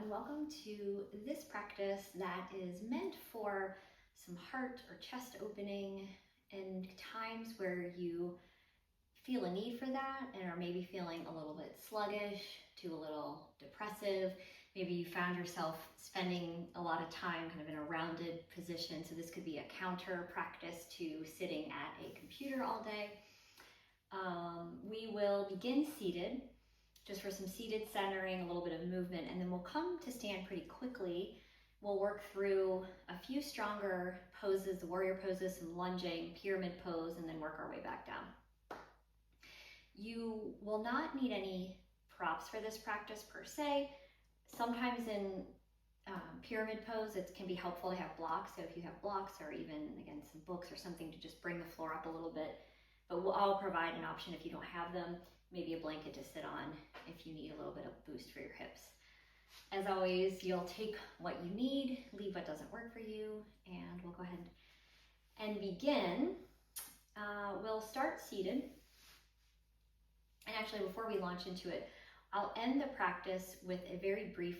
and welcome to this practice that is meant for some heart or chest opening and times where you feel a need for that and are maybe feeling a little bit sluggish to a little depressive. Maybe you found yourself spending a lot of time kind of in a rounded position. So this could be a counter practice to sitting at a computer all day. We will begin seated, just for some seated centering, a little bit of movement, and then we'll come to stand pretty quickly. We'll work through a few stronger poses, the warrior poses, some lunging, pyramid pose, and then work our way back down. You will not need any props for this practice per se. Sometimes in pyramid pose, it can be helpful to have blocks. So if you have blocks or even, again, some books or something to just bring the floor up a little bit. But I'll provide an option if you don't have them, maybe a blanket to sit on if you need a little bit of boost for your hips. As always, you'll take what you need, leave what doesn't work for you, and we'll go ahead and begin. We'll start seated. And actually, before we launch into it, I'll end the practice with a very brief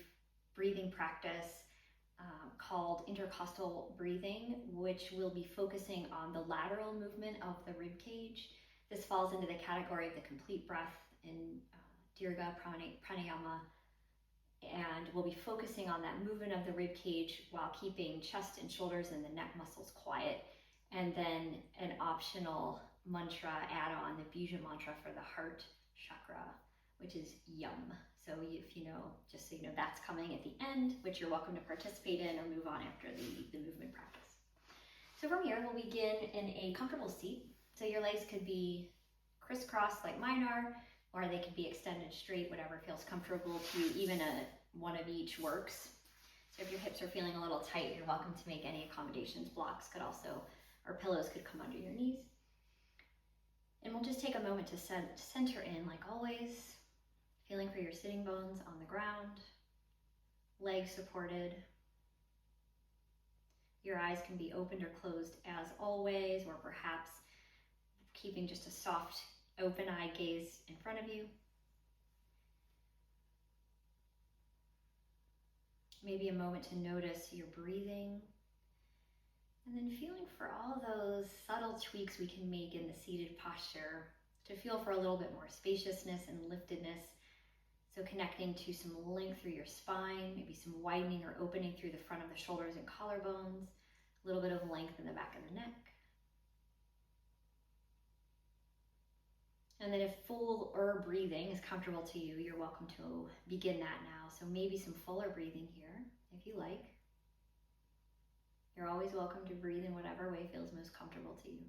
breathing practice called intercostal breathing, which will be focusing on the lateral movement of the rib cage. This falls into the category of the complete breath in parśva-prāṇāyāma, and we'll be focusing on that movement of the rib cage while keeping chest and shoulders and the neck muscles quiet, and then an optional mantra add-on, the bija mantra for the heart chakra, which is yum. So if you know, just so you know, that's coming at the end, which you're welcome to participate in or move on after the movement practice. So from here, we'll begin in a comfortable seat. So your legs could be crisscrossed like mine are, or they could be extended straight, whatever feels comfortable to you. Even one of each works. So if your hips are feeling a little tight, you're welcome to make any accommodations. Blocks could also, or pillows could come under your knees. And we'll just take a moment to center in, like always, feeling for your sitting bones on the ground, legs supported. Your eyes can be opened or closed as always, or perhaps keeping just a soft, open eye gaze in front of you. Maybe a moment to notice your breathing, and then feeling for all those subtle tweaks we can make in the seated posture to feel for a little bit more spaciousness and liftedness. So connecting to some length through your spine, maybe some widening or opening through the front of the shoulders and collarbones, a little bit of length in the back of the neck. And then if fuller breathing is comfortable to you, you're welcome to begin that now. So maybe some fuller breathing here, if you like. You're always welcome to breathe in whatever way feels most comfortable to you.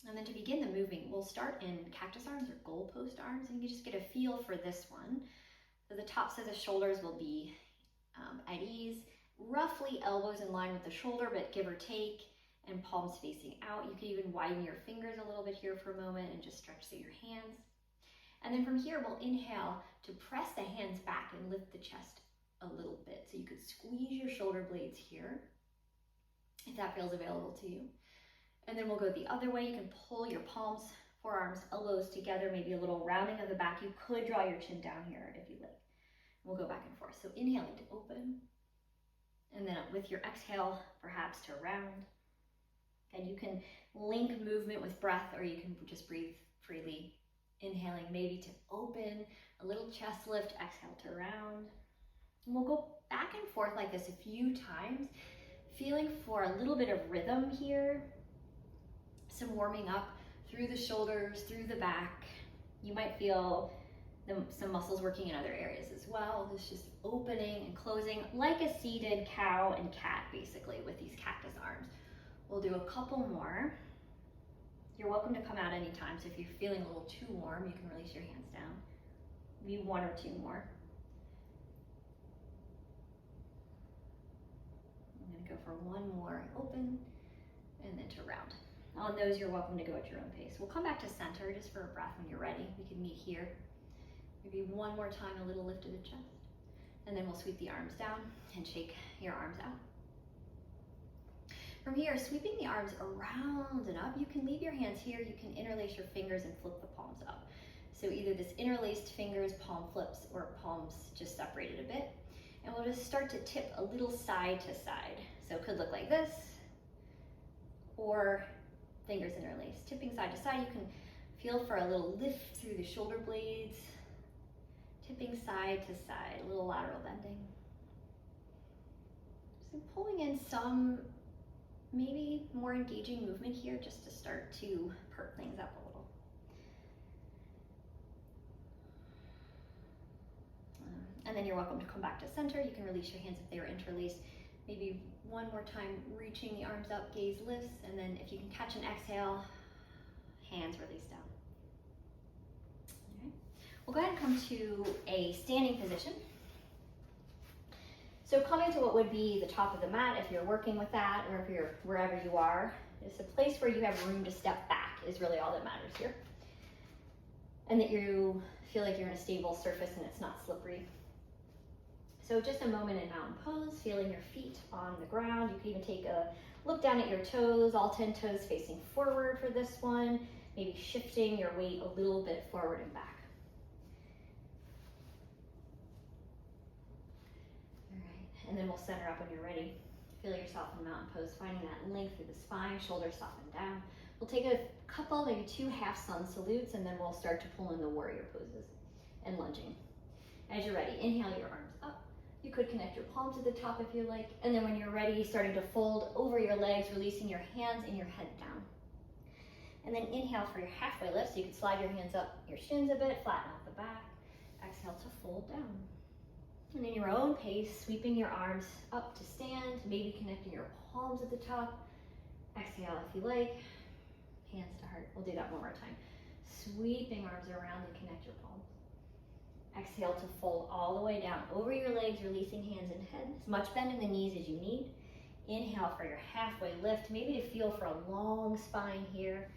And then to begin the movement, we'll start in cactus arms or goalpost arms, and you can just get a feel for this one. So the tops of the shoulders will be at ease, roughly elbows in line with the shoulder, but give or take, and palms facing out. You can even widen your fingers a little bit here for a moment and just stretch through your hands. And then from here, we'll inhale to press the hands back and lift the chest a little bit. So you could squeeze your shoulder blades here, if that feels available to you. And then we'll go the other way. You can pull your palms, forearms, elbows together, maybe a little rounding of the back. You could draw your chin down here if you like. We'll go back and forth. So inhaling to open, and then with your exhale, perhaps to round. And you can link movement with breath, or you can just breathe freely. Inhaling maybe to open, a little chest lift, exhale to round. And we'll go back and forth like this a few times, feeling for a little bit of rhythm here. Some warming up through the shoulders, through the back. You might feel some muscles working in other areas as well. This just opening and closing like a seated cow and cat, basically, with these cactus arms. We'll do a couple more. You're welcome to come out anytime, so if you're feeling a little too warm, you can release your hands down. Maybe one or two more. I'm gonna go for one more, open, and then to round. On those, you're welcome to go at your own pace. We'll come back to center just for a breath when you're ready. We can meet here. Maybe one more time, a little lift of the chest. And then we'll sweep the arms down and shake your arms out. From here, sweeping the arms around and up. You can leave your hands here. You can interlace your fingers and flip the palms up. So either this interlaced fingers, palm flips, or palms just separated a bit. And we'll just start to tip a little side to side. So it could look like this, or fingers interlaced. Tipping side to side, you can feel for a little lift through the shoulder blades. Tipping side to side, a little lateral bending. So pulling in some maybe more engaging movement here just to start to perk things up a little. And then you're welcome to come back to center. You can release your hands if they were interlaced. Maybe one more time, reaching the arms up, gaze lifts, and then if you can catch an exhale, hands release down. All right. We'll go ahead and come to a standing position. So coming to what would be the top of the mat, if you're working with that, or if you're wherever you are, it's a place where you have room to step back is really all that matters here. And that you feel like you're in a stable surface and it's not slippery. So just a moment in mountain pose, feeling your feet on the ground. You can even take a look down at your toes, all 10 toes facing forward for this one, maybe shifting your weight a little bit forward and back. All right, and then we'll center up when you're ready. Feel yourself in mountain pose, finding that length through the spine, shoulders soften down. We'll take a couple, maybe 2 half sun salutes, and then we'll start to pull in the warrior poses and lunging. As you're ready, inhale your arms up. You could connect your palms to the top if you like, and then when you're ready, starting to fold over your legs, releasing your hands and your head down. And then inhale for your halfway lift, so you can slide your hands up your shins a bit, flatten out the back. Exhale to fold down. And in your own pace, sweeping your arms up to stand, maybe connecting your palms at the top. Exhale if you like, hands to heart. We'll do that one more time. Sweeping arms around and connect your palms. Exhale to fold all the way down over your legs, releasing hands and head. As much bend in the knees as you need. Inhale for your halfway lift, maybe to feel for a long spine here.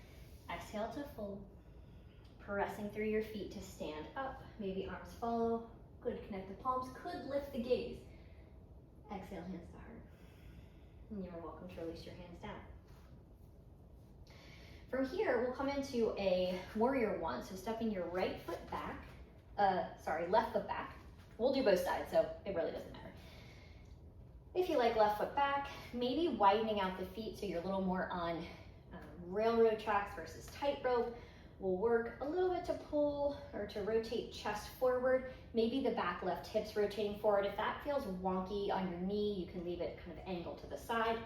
Exhale to fold. Pressing through your feet to stand up. Maybe arms follow. Good, connect the palms. Could lift the gaze. Exhale, hands to heart. And you're welcome to release your hands down. From here, we'll come into a warrior one. So stepping your right foot back. Left foot back. We'll do both sides, so it really doesn't matter. If you like left foot back, maybe widening out the feet so you're a little more on railroad tracks versus tightrope. Will work a little bit to pull or to rotate chest forward. Maybe the back left hips rotating forward. If that feels wonky on your knee, you can leave it kind of angled to the side.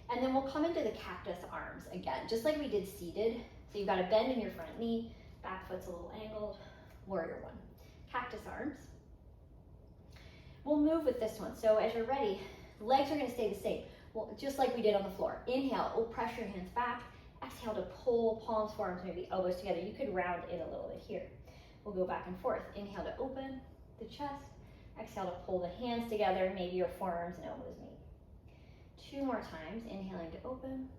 And then we'll come into the cactus arms again, just like we did seated. So you've got a bend in your front knee, back foot's a little angled, warrior one. Cactus arms. We'll move with this one. So as you're ready, legs are gonna stay the same. Well, just like we did on the floor. Inhale, press your hands back. Exhale to pull palms, forearms, maybe elbows together. You could round in a little bit here. We'll go back and forth. Inhale to open the chest. Exhale to pull the hands together. Maybe your forearms and elbows meet. 2 more times. Inhaling to open.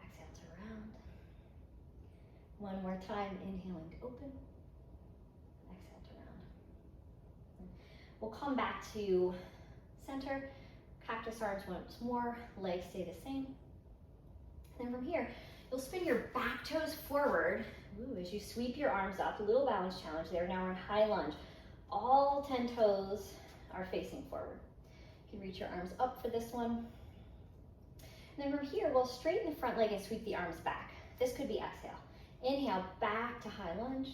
Exhale to round. 1 more time. Inhaling to open. Exhale to round. We'll come back to center. Cactus arms once more. Legs stay the same. And from here, you'll spin your back toes forward. Ooh, as you sweep your arms up, a little balance challenge there. Now we're in high lunge. All 10 toes are facing forward. You can reach your arms up for this one. And then from here, we'll straighten the front leg and sweep the arms back. This could be exhale. Inhale, back to high lunge.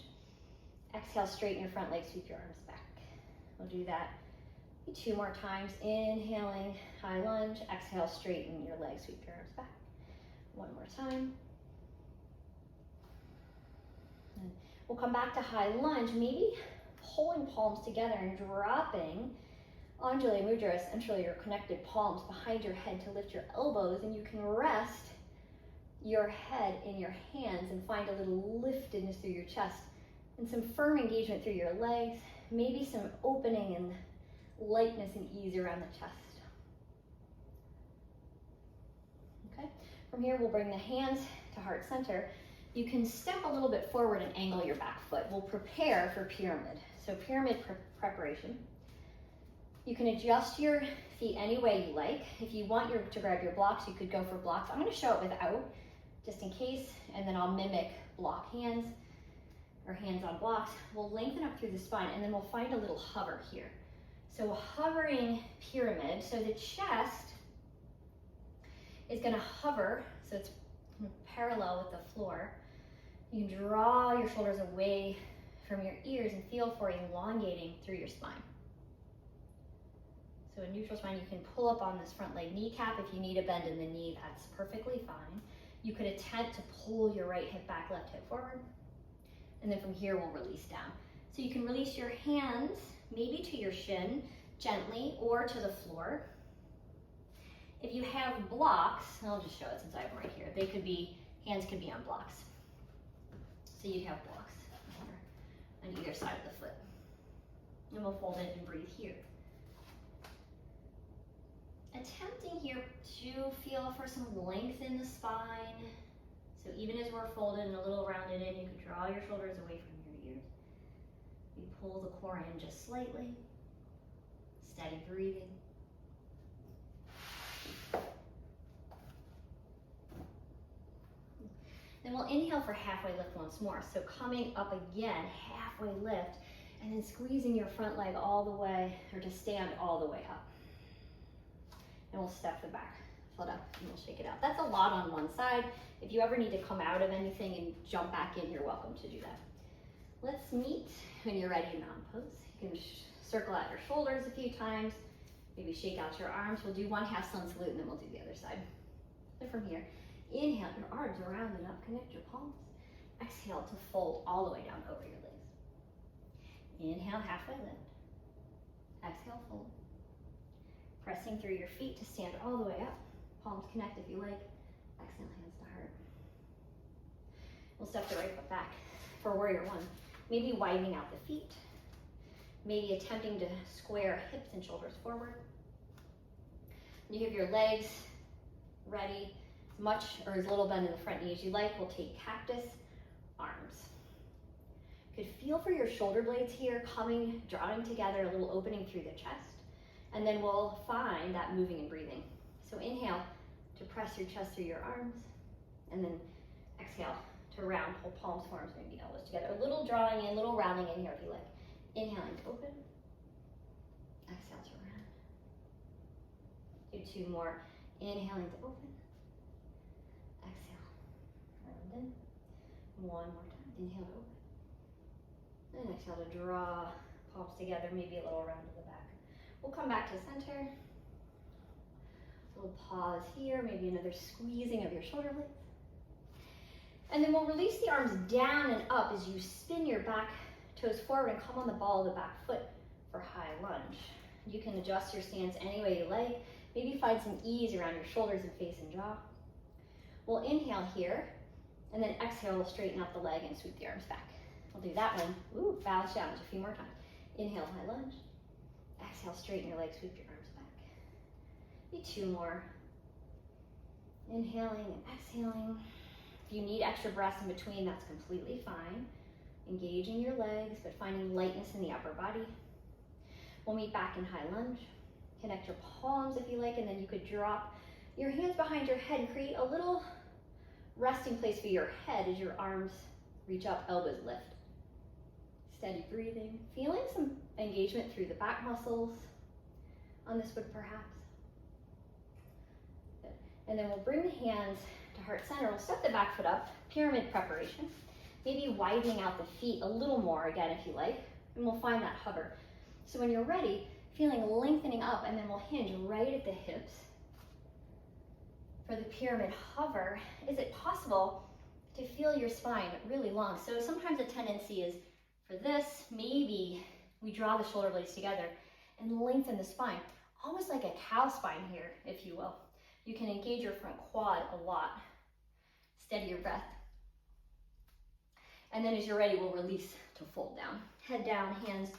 Exhale, straighten your front leg, sweep your arms back. We'll do that 2 more times. Inhaling, high lunge. Exhale, straighten your leg, sweep your arms back. 1 more time. And we'll come back to high lunge, maybe pulling palms together and dropping Anjali Mudra, essentially your connected palms behind your head to lift your elbows, and you can rest your head in your hands and find a little liftedness through your chest and some firm engagement through your legs, maybe some opening and lightness and ease around the chest. Okay. From here, we'll bring the hands to heart center. You can step a little bit forward and angle your back foot. We'll prepare for pyramid. So pyramid preparation. You can adjust your feet any way you like. If you want to grab your blocks, you could go for blocks. I'm going to show it without, just in case, and then I'll mimic block hands or hands on blocks. We'll lengthen up through the spine, and then we'll find a little hover here. So a hovering pyramid, so the chest is going to hover, so it's parallel with the floor. You can draw your shoulders away from your ears and feel for elongating through your spine. So a neutral spine, you can pull up on this front leg kneecap. If you need a bend in the knee, that's perfectly fine. You could attempt to pull your right hip back, left hip forward. And then from here, we'll release down. So you can release your hands, maybe to your shin, gently, or to the floor. If you have blocks, I'll just show it since I have them right here. They could be, hands could be on blocks. So you'd have blocks here on either side of the foot. And we'll fold it and breathe here. Attempting here to feel for some length in the spine. So even as we're folded and a little rounded in, you can draw your shoulders away from your ears. You pull the core in just slightly. Steady breathing. Then we'll inhale for halfway lift once more. So coming up again, halfway lift, and then squeezing your front leg all the way, or to stand all the way up. And we'll step the back foot up and we'll shake it out. That's a lot on one side. If you ever need to come out of anything and jump back in, you're welcome to do that. Let's meet when you're ready in mountain pose. You can circle out your shoulders a few times, maybe shake out your arms. We'll do one half sun salute and then we'll do the other side. So from here, inhale, your arms are rounded up, connect your palms. Exhale to fold all the way down over your legs. Inhale, halfway lift. Exhale, fold. Pressing through your feet to stand all the way up. Palms connect if you like. Exhale, hands to heart. We'll step the right foot back for warrior one. Maybe widening out the feet. Maybe attempting to square hips and shoulders forward. You have your legs ready, as much or as little bend in the front knee as you like. We'll take cactus, arms. You could feel for your shoulder blades here coming, drawing together, a little opening through the chest. And then we'll find that moving and breathing. So inhale to press your chest through your arms, and then exhale to round, pull palms, forearms, maybe elbows together. A little drawing in, little rounding in here if you like. Inhaling to open, exhale to round. Do two more. Inhaling to open, exhale, round in. One more time. Inhale to open, and exhale to draw palms together, maybe a little round to the back. We'll come back to center. We'll pause here, maybe another squeezing of your shoulder blades. And then we'll release the arms down and up as you spin your back toes forward and come on the ball of the back foot for high lunge. You can adjust your stance any way you like. Maybe find some ease around your shoulders and face and jaw. We'll inhale here, and then exhale, we'll straighten out the leg and sweep the arms back. We'll do that one. Ooh, bow challenge a few more times. Inhale, high lunge. Exhale, straighten your legs, sweep your arms back. Be two more. Inhaling and exhaling. If you need extra breaths in between, that's completely fine. Engaging your legs, but finding lightness in the upper body. We'll meet back in high lunge. Connect your palms if you like, and then you could drop your hands behind your head and create a little resting place for your head as your arms reach up, elbows lift. Steady breathing, feeling some engagement through the back muscles on this foot perhaps. Good. And then we'll bring the hands to heart center. We'll step the back foot up, pyramid preparation. Maybe widening out the feet a little more again if you like, and we'll find that hover. So when you're ready, feeling lengthening up, and then we'll hinge right at the hips. For the pyramid hover, is it possible to feel your spine really long? So sometimes a tendency is for this, maybe we draw the shoulder blades together and lengthen the spine, almost like a cow spine here, if you will. You can engage your front quad a lot. Steady your breath. And then as you're ready, we'll release to fold down. Head down, hands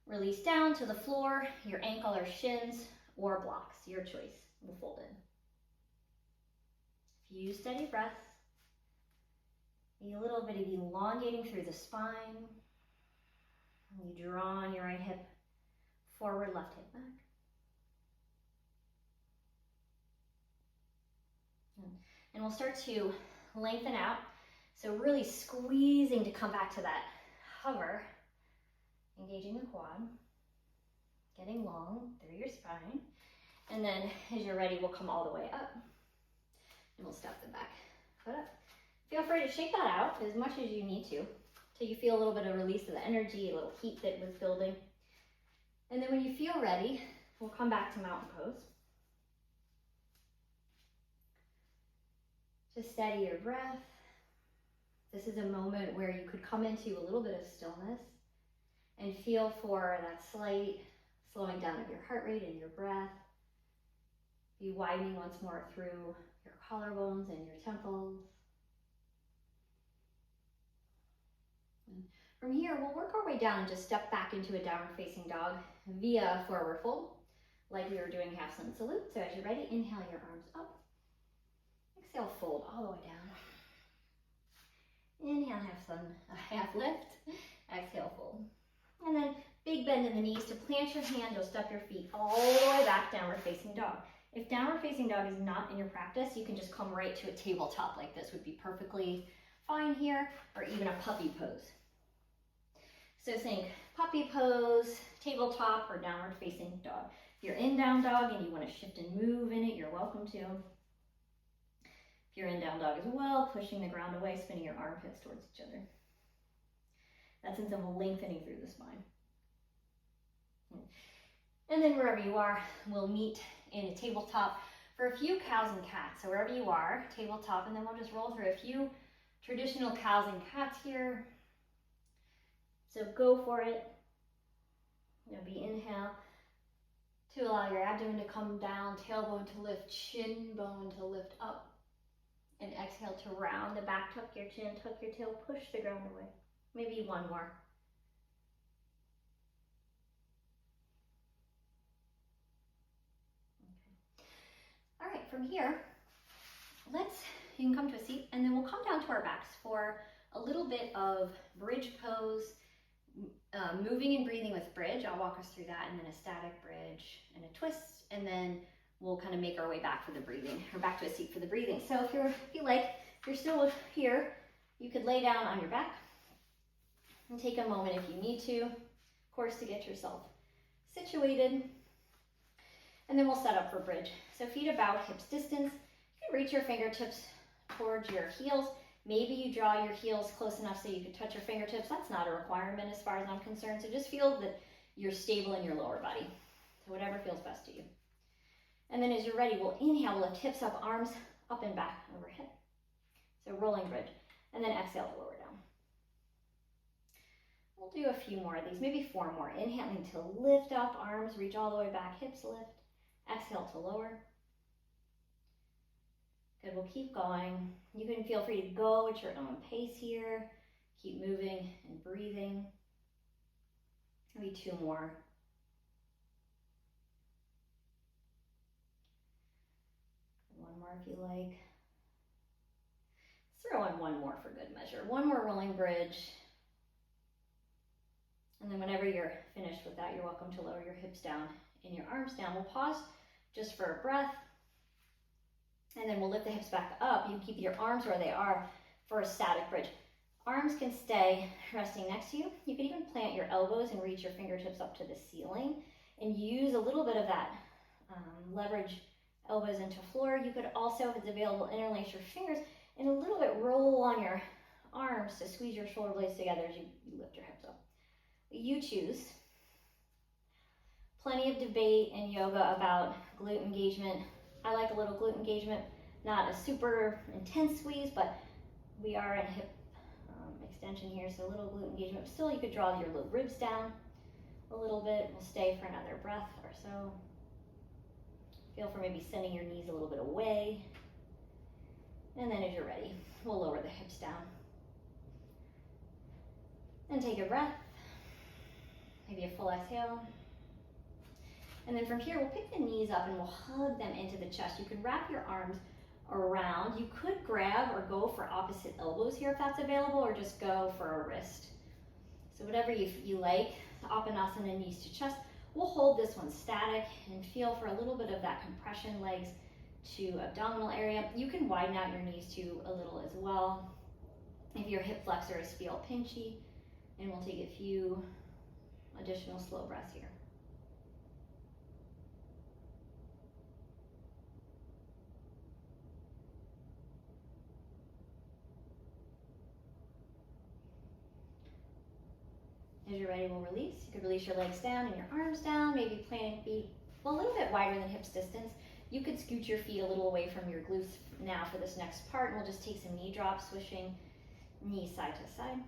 release down to the floor, your ankle or shins or blocks, your choice. We'll fold in. Few steady breaths. Be a little bit of elongating through the spine. You draw on your right hip forward, left hip back. And we'll start to lengthen out. So really squeezing to come back to that hover, engaging the quad, getting long through your spine. And then as you're ready, we'll come all the way up and we'll step the back foot up. Feel free to shake that out as much as you need to till you feel a little bit of release of the energy, a little heat that was building. And then when you feel ready, we'll come back to mountain pose. Just steady your breath. This is a moment where you could come into a little bit of stillness and feel for that slight slowing down of your heart rate and your breath. Be widening once more through your collarbones and your temples. And from here, we'll work our way down and just step back into a downward facing dog via forward fold, like we were doing half sun salute. So as you're ready, inhale your arms up. Exhale, fold all the way down. Inhale, half lift. Exhale, fold. And then big bend in the knees. To plant your hand, you'll step your feet all the way back, downward facing dog. If downward facing dog is not in your practice, you can just come right to a tabletop like this would be perfectly fine here, or even a puppy pose. So think puppy pose, tabletop, or downward facing dog. If you're in down dog and you want to shift and move in it, you're welcome to. If you're in down dog as well, pushing the ground away, spinning your armpits towards each other. That's in some lengthening through the spine. And then wherever you are, we'll meet in a tabletop for a few cows and cats. So wherever you are, tabletop, and then we'll just roll through a few traditional cows and cats here. So go for it. It'll be inhale to allow your abdomen to come down, tailbone to lift, shin bone to lift up. And exhale to round the back, tuck your chin, tuck your tail, push the ground away. Maybe one more. Okay. All right, from here, you can come to a seat and then we'll come down to our backs for a little bit of bridge pose, moving and breathing with bridge. I'll walk us through that, and then a static bridge and a twist, and then we'll kind of make our way back for the breathing, or back to a seat for the breathing. So if you're still here, you could lay down on your back and take a moment if you need to, of course, to get yourself situated. And then we'll set up for bridge. So feet about hips distance. You can reach your fingertips towards your heels. Maybe you draw your heels close enough so you can touch your fingertips. That's not a requirement as far as I'm concerned. So just feel that you're stable in your lower body. So whatever feels best to you. And then as you're ready, we'll inhale, we'll lift hips up, arms up and back overhead. So rolling bridge. And then exhale to lower down. We'll do a few more of these, maybe 4 more. Inhaling to lift up, arms reach all the way back, hips lift. Exhale to lower. Good, we'll keep going. You can feel free to go at your own pace here. Keep moving and breathing. Maybe 2 more. One more if you like. Let's throw in 1 more for good measure. 1 more rolling bridge. And then whenever you're finished with that, you're welcome to lower your hips down and your arms down. We'll pause just for a breath. And then we'll lift the hips back up. You can keep your arms where they are for a static bridge. Arms can stay resting next to you. You can even plant your elbows and reach your fingertips up to the ceiling and use a little bit of that leverage elbows into floor. You could also, if it's available, interlace your fingers and a little bit roll on your arms to squeeze your shoulder blades together as you lift your hips up. You choose. Plenty of debate in yoga about glute engagement. I like a little glute engagement, not a super intense squeeze, but we are in hip extension here, so a little glute engagement. Still, you could draw your little ribs down a little bit. We'll stay for another breath or so. Feel for maybe sending your knees a little bit away. And then as you're ready, we'll lower the hips down. And take a breath. Maybe a full exhale. And then from here, we'll pick the knees up and we'll hug them into the chest. You can wrap your arms around. You could grab or go for opposite elbows here if that's available, or just go for a wrist. So whatever you like, the openness knees to chest. We'll hold this one static and feel for a little bit of that compression, legs to abdominal area. You can widen out your knees too a little as well if your hip flexors feel pinchy, and we'll take a few additional slow breaths here. As you're ready, we'll release. You could release your legs down and your arms down, maybe planting feet a little bit wider than hips distance. You could scoot your feet a little away from your glutes now for this next part, and we'll just take some knee drops, swishing knees side to side.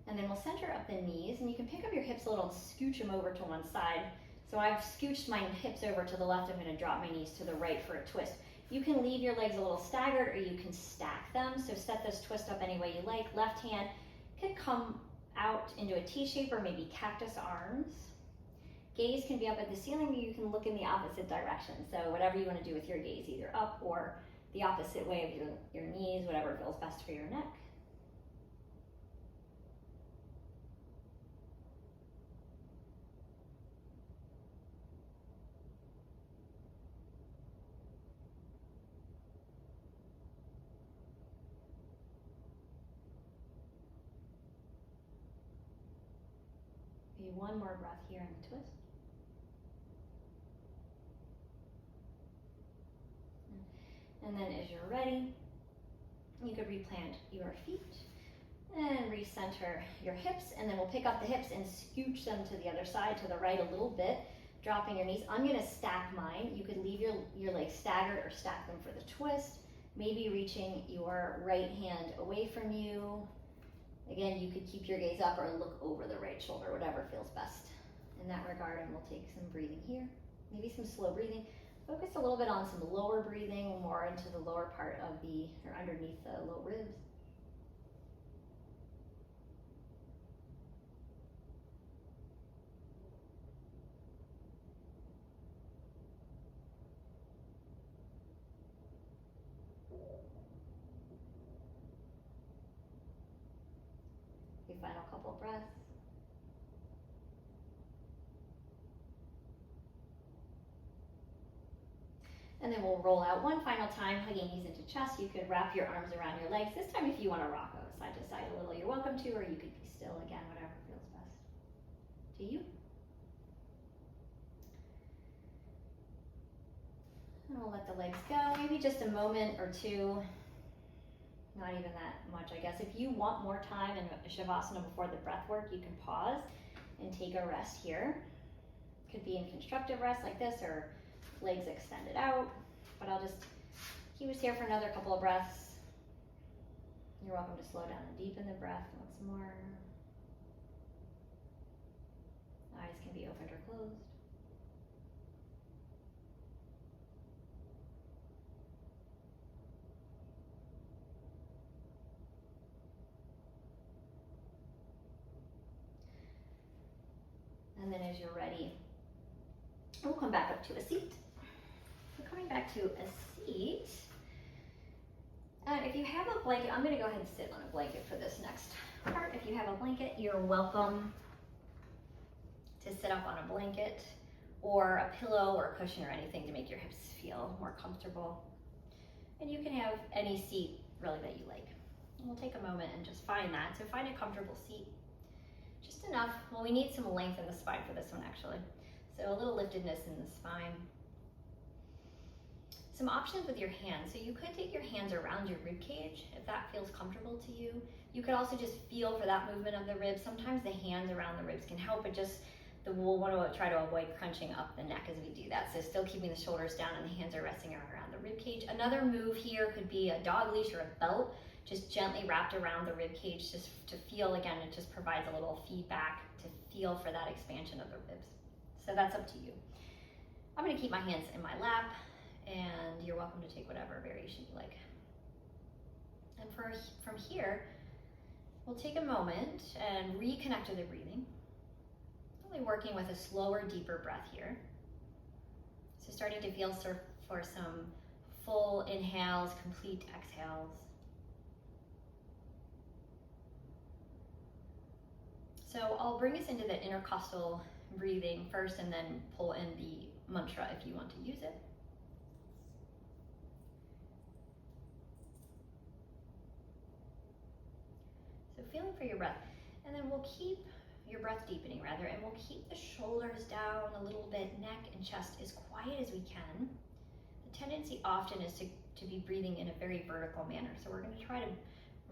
And then we'll center up the knees, and you can pick up your hips a little and scooch them over to one side. So I've scooched my hips over to the left. I'm going to drop my knees to the right for a twist. You can leave your legs a little staggered, or you can stack them. So set this twist up any way you like. Left hand could come out into a T shape or maybe cactus arms. Gaze can be up at the ceiling, or you can look in the opposite direction. So whatever you want to do with your gaze, either up or the opposite way of your knees, whatever feels best for your neck. Maybe one more breath here in the twist. And then as you're ready, you could replant your feet and recenter your hips, and then we'll pick up the hips and scooch them to the other side, to the right a little bit, dropping your knees. I'm gonna stack mine. You could leave your legs staggered or stack them for the twist, maybe reaching your right hand away from you. Again, you could keep your gaze up or look over the right shoulder, whatever feels best in that regard. And we'll take some breathing here, maybe some slow breathing. Focus a little bit on some lower breathing, more into the lower part of or underneath the low ribs. Final couple breaths. And then we'll roll out one final time, hugging knees into chest. You could wrap your arms around your legs. This time, if you want to rock side to side a little, you're welcome to, or you could be still again, whatever feels best to you. And we'll let the legs go, maybe just a moment or two. Not even that much, I guess. If you want more time in Shavasana before the breath work, you can pause and take a rest here. Could be in constructive rest like this, or legs extended out. But I'll just keep us here for another couple of breaths. You're welcome to slow down and deepen the breath once more. Eyes can be opened or closed. And then as you're ready, we'll come back up to a seat. So coming back to a seat, and if you have a blanket, I'm going to go ahead and sit on a blanket for this next part. If you have a blanket, you're welcome to sit up on a blanket or a pillow or a cushion or anything to make your hips feel more comfortable. And you can have any seat really that you like. And we'll take a moment and just find that. So find a comfortable seat. Just enough. Well, we need some length in the spine for this one, actually. So a little liftedness in the spine. Some options with your hands. So you could take your hands around your rib cage if that feels comfortable to you. You could also just feel for that movement of the ribs. Sometimes the hands around the ribs can help, but just we'll want to try to avoid crunching up the neck as we do that. So still keeping the shoulders down and the hands are resting around the rib cage. Another move here could be a dog leash or a belt, just gently wrapped around the rib cage, just to feel, again, it just provides a little feedback to feel for that expansion of the ribs. So that's up to you. I'm going to keep my hands in my lap, and you're welcome to take whatever variation you like. And from here, we'll take a moment and reconnect to the breathing. Really working with a slower, deeper breath here. So starting to feel for some full inhales, complete exhales. So I'll bring us into the intercostal breathing first and then pull in the mantra if you want to use it. So feeling for your breath. And then we'll keep your breath deepening rather, and we'll keep the shoulders down a little bit, neck and chest as quiet as we can. The tendency often is to be breathing in a very vertical manner. So we're going to try to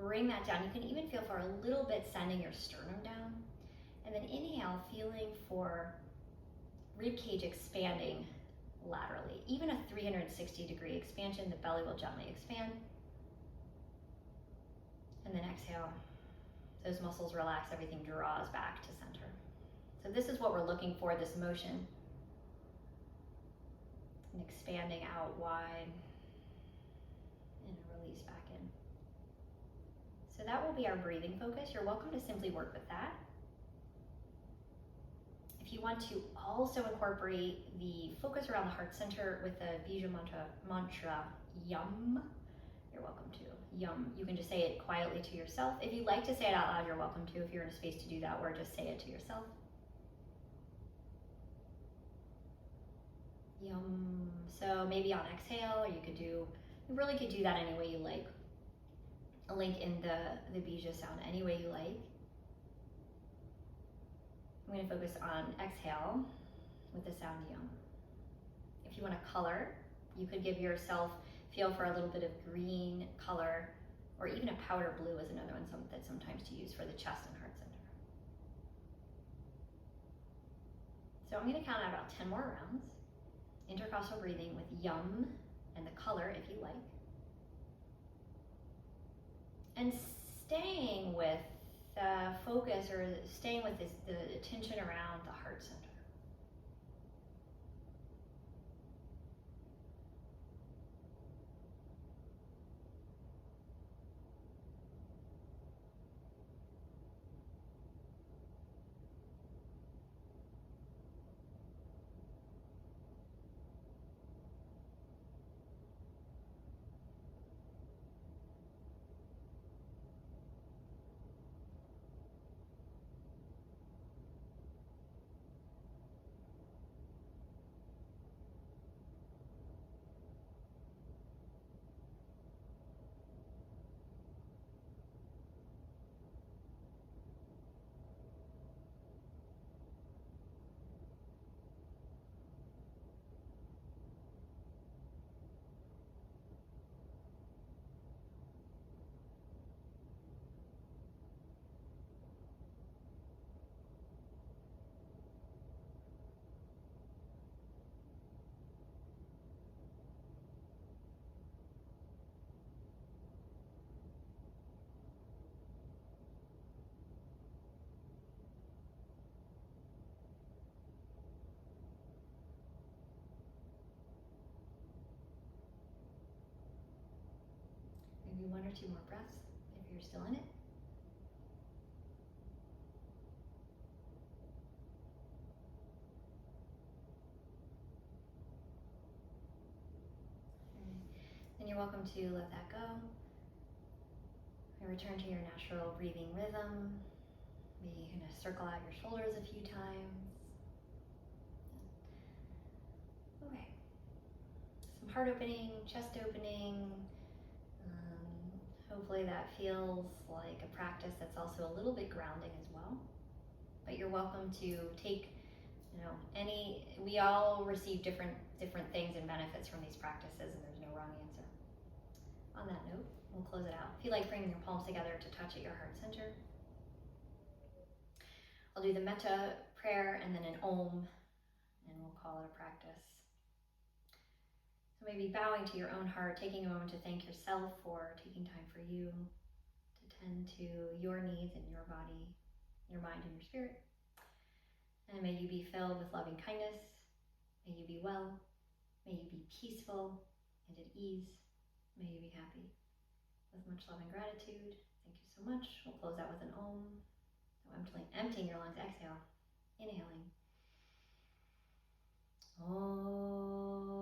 bring that down. You can even feel for a little bit sending your sternum down. And then inhale, feeling for ribcage expanding laterally. Even a 360-degree expansion, the belly will gently expand. And then exhale. Those muscles relax, everything draws back to center. So this is what we're looking for, this motion. And expanding out wide and release back in. So that will be our breathing focus. You're welcome to simply work with that. If you want to also incorporate the focus around the heart center with the bija mantra yum, you're welcome to. Yum. You can just say it quietly to yourself. If you'd like to say it out loud, you're welcome to. If you're in a space to do that, or just say it to yourself. Yum. So maybe on exhale, or you really could do that any way you like. A link in the bija sound any way you like. I'm going to focus on exhale with the sound yum. If you want to color, you could give yourself feel for a little bit of green color, or even a powder blue is another one that's sometimes to use for the chest and heart center. So I'm going to count out about 10 more rounds. Intercostal breathing with yum and the color if you like. And staying with focus, or staying with the attention around the heart center. Maybe 1 or 2 more breaths if you're still in it. Then you're welcome to let that go and return to your natural breathing rhythm. Maybe you're going to circle out your shoulders a few times. Okay. Some heart opening, chest opening. Hopefully that feels like a practice that's also a little bit grounding as well. But you're welcome to take, we all receive different things and benefits from these practices, and there's no wrong answer. On that note, we'll close it out. If you like bringing your palms together to touch at your heart center, I'll do the metta prayer and then an om, and we'll call it a practice. So maybe bowing to your own heart, taking a moment to thank yourself for taking time for you, to tend to your needs and your body, your mind and your spirit. And may you be filled with loving kindness. May you be well. May you be peaceful and at ease. May you be happy. With much love and gratitude, thank you so much. We'll close out with an om. So emptying your lungs, exhale, inhaling. Om.